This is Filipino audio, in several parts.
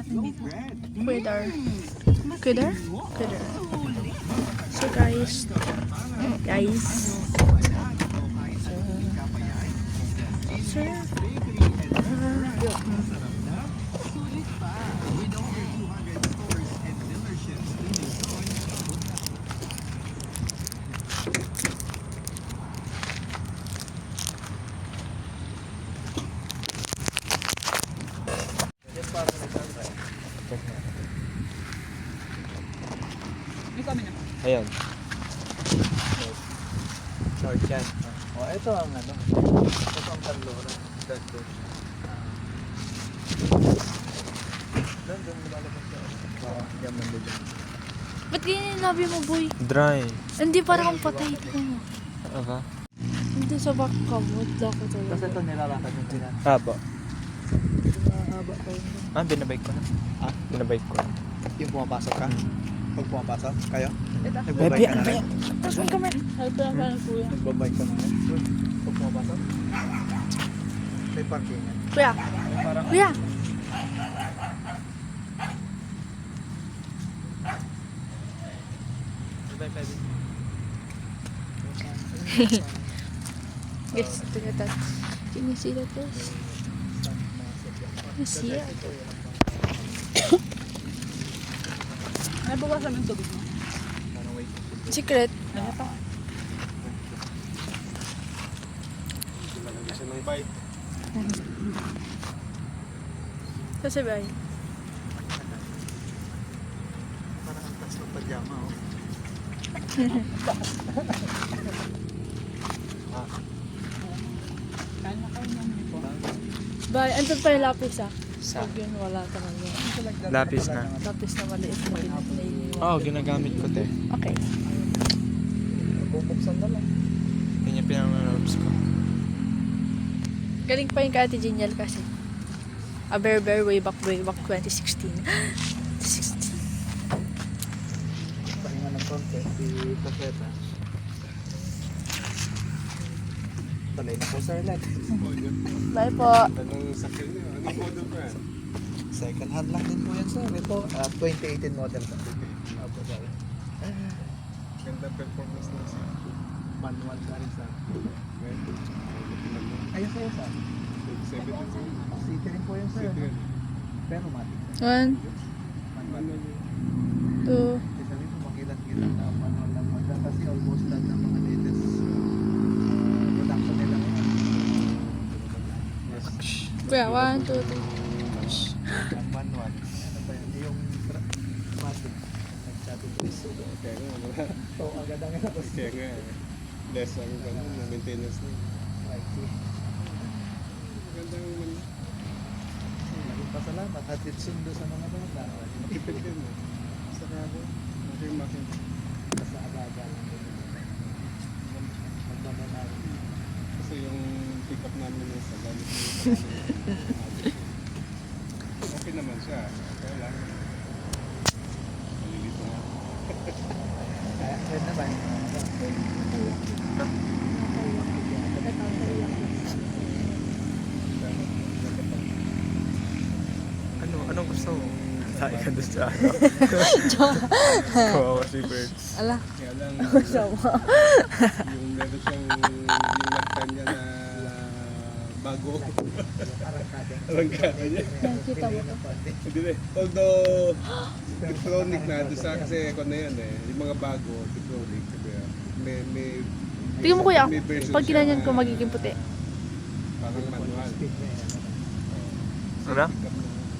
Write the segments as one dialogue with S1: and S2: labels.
S1: Quitter. Quitter? Quitter. So guys. Sir.
S2: Ayan. Short yan. Oh, ito ang ano. Ito ang Tanlora. Doon. Doon lumalabas siya. Oo, yan man doon.
S1: Ba't ganyan yung labi mo, boy?
S2: Dry.
S1: Hindi, parang kang patay. Tignan mo.
S2: Ano ba?
S1: Hindi sa back kamot. Dako
S2: Tapos
S1: talaga.
S2: ito nilalakad yung sila. Haba.
S1: Haba pa yun.
S2: Ah, binabike ko na. Ah? Binabike ko na.
S3: Yung pumapasok ka? Pag pumapasok, kayo?
S1: Ito.
S3: Nagbabike ka na rin?
S1: Tapos may kamay. Ay, pala ka ng kuya.
S3: Nagbabike ka na rin? Pag pumapasok? May parking yan.
S1: Kuya. Kuya. Guys, ito na tayo. Can you see that, guys? Can you see it?
S4: Nabawasan ng tubig mo.
S1: Secret.
S4: Ano pa?
S1: Sasabay.
S3: Parang ang tas ng pajama, oh.
S4: Kain na kayo ng po.
S1: Bye. Andun pa yung lapis, ah.
S2: Sa?
S1: Pag yun, wala talaga.
S2: Lapis na.
S1: Lapis na maliit na pinapinaiwan.
S2: Oo, ginagamit ko te.
S1: Okay.
S3: Bubuksan na lang.
S2: Yun yung pinanganarabs ko.
S1: Galing pa yung kay Ate Genial kasi. A Bear Bear way back 2016. 2016.
S3: Pahinga ng konti, si Tafeta. Talay na po, Sir Led.
S1: Bye po.
S3: Second hand lang din po yan, sir. Ito, 2018 model. Opo, sir.
S5: Ganda performance na siya.
S3: Manual ka rin, sir. Ayun sa'yo, sir.
S5: 72.
S3: City rin po yan, sir. Pero matik.
S1: 1,
S5: Manual
S1: 2,
S3: Kasi rin po makilat-kilat na manual lang magda. Kasi almost lahat ng mga latest production nila ngayon.
S1: kuya, 1, 2, 3.
S3: Ang manual. Ano ba yan? Yung matik. Nagsabi ko is so.
S5: Kaya nga, wala.
S3: So, agad ang tapos.
S5: Kaya nga, less ang maintenance na.
S3: Right, see.
S5: Maganda yung
S3: Laging pasalamat. Hatid sundo sa mga bata.
S5: tipid din. Saka ako, okay makin.
S3: Basta aga-aga lang. Magmamanari.
S5: Kasi yung pick-up namin is sa gamit ko. Okay naman siya. Kaya lang. Malilito nga.
S3: Kaya, yun naman.
S2: Anong gusto mo? Tayo ka doon sa ano. Kawawa si Birds.
S1: Ala,
S5: Kaya lang,
S1: sama.
S5: yung meron siyang yung lifetime niya na bago. Arangkada niya.
S1: Nakikita mo to.
S5: Hindi na. Although, Tiptronic na, doon sa kasi ako na yan eh. Yung mga bago, Tiptronic. May
S1: Tingnan mo kuya,
S5: may version
S1: pag
S5: siya
S1: kinanyan ko
S5: na
S1: magiging puti.
S5: Parang manual.
S2: Ano?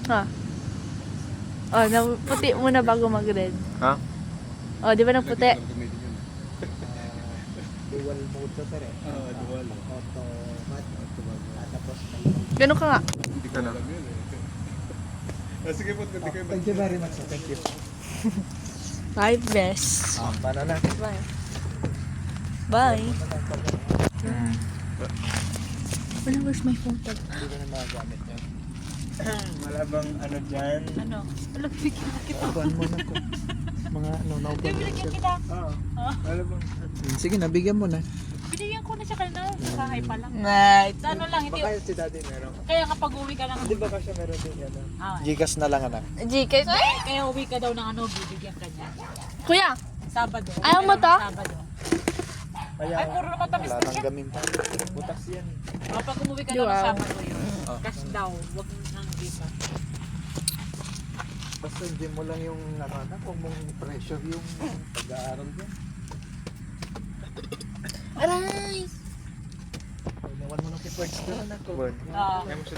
S1: Ha? Oh, puti muna bago mag-red.
S2: Ha?
S1: Oh, di ba nang puti?
S3: Dual mode to, sir, eh.
S5: Oo, dual.
S3: Automatic. Tapos,
S1: Ganun ka nga.
S5: Hindi ko alam yun eh. Sige po, hindi kayo
S3: thank you very much, sir. Thank you.
S1: Bye, best.
S3: Paano na?
S1: Bye. Bye. Wala, where's my phone tag?
S3: Hindi ko na magagamit yun.
S2: Wala bang ano dyan?
S1: Ano? Wala, bigyan kita.
S3: Kuhan mo na ko. Mga ano, na-open.
S1: Bigyan kita.
S2: Oo. Wala bang...
S3: Sige, nabigyan mo na.
S4: Binigyan ko na siya kanina sa bahay pa lang.
S1: Night.
S4: Sa ano lang, hindi.
S3: Baka si daddy meron.
S4: Kaya kapag uwi ka ng...
S3: Hindi ba kasi meron din yan?
S4: Ah,
S3: Gcash na lang anak.
S1: GK. Ay!
S4: kaya uwi ka daw ng ano, bibigyan ka niya.
S1: Kuya,
S4: Sabado.
S1: Ayaw mo to?
S4: Sabado.
S3: Kaya
S4: Ay, puro naman tamis
S3: wala
S4: na
S3: nang
S4: siya.
S3: gamin pa. Butas yan.
S4: Kapag umuwi ka
S1: Wow.
S4: daw ng Sabado yun. Cash daw, wag nang visa.
S3: Basta hindi mo lang yung ano, kung mong pressure yung pag-aaral dyan.
S1: aray!
S3: Iwan mo ng keywords doon anak ko.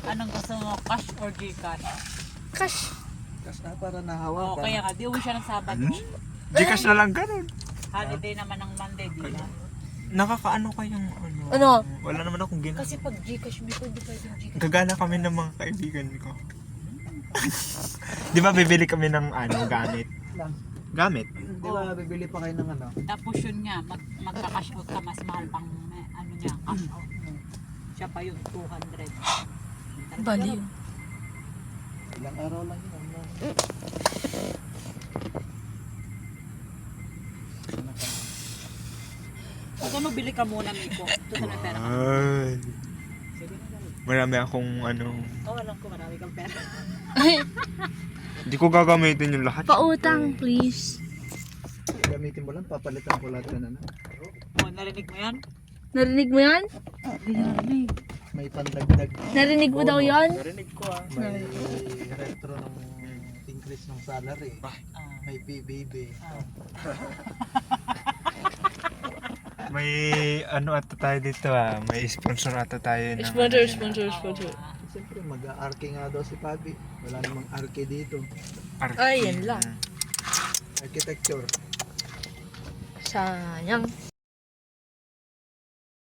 S4: Anong gusto mo, cash or Gcash?
S1: Cash.
S3: Kasi na para
S4: Oo,
S3: nahawakan.
S4: kaya nga, di uwi siya ng Sabado.
S2: Gcash na lang ganun.
S4: Holiday naman ng Monday, di ba?
S2: Nakakaano kayong ano?
S1: Ano?
S2: Wala naman akong ginagawa.
S4: Kasi pag Gcash, may pwede pa yung Gcash.
S2: Gagana kami ng mga kaibigan ko. Di ba bibili kami ng ano, gamit?
S3: Lang.
S2: Gamit?
S3: Di ba bibili pa kayo ng ano?
S4: Tapos yun nga, magka-cash out ka, mas mahal pang ano niya, cash out mo. Siya pa yung 200.
S1: Bali.
S3: Ilang araw lang yun. Ano?
S4: Pag ano, bili ka muna, Miko. Ito na pera ka.
S2: Ay.
S4: Sige na, dali.
S2: Marami akong ano.
S4: Oo, alam ko, marami kang pera.
S2: Hindi ko gagamitin yung lahat.
S1: Pautang, please.
S3: Gamitin mo lang, papalitan ko lahat yan anak.
S4: Oo, narinig mo yan?
S1: Narinig mo yan?
S4: Hindi narinig.
S3: May pandagdag.
S1: Narinig mo daw yan?
S2: Narinig ko ah.
S3: May retro ng increase ng salary.
S4: Ah,
S3: May PBB.
S2: May ano ata tayo dito ah. May sponsor ata tayo na.
S1: Sponsor.
S3: Siyempre mag-arke nga daw si Pabi. Wala namang arke dito.
S1: Ay, yan lang.
S3: Architecture.
S1: Sayang.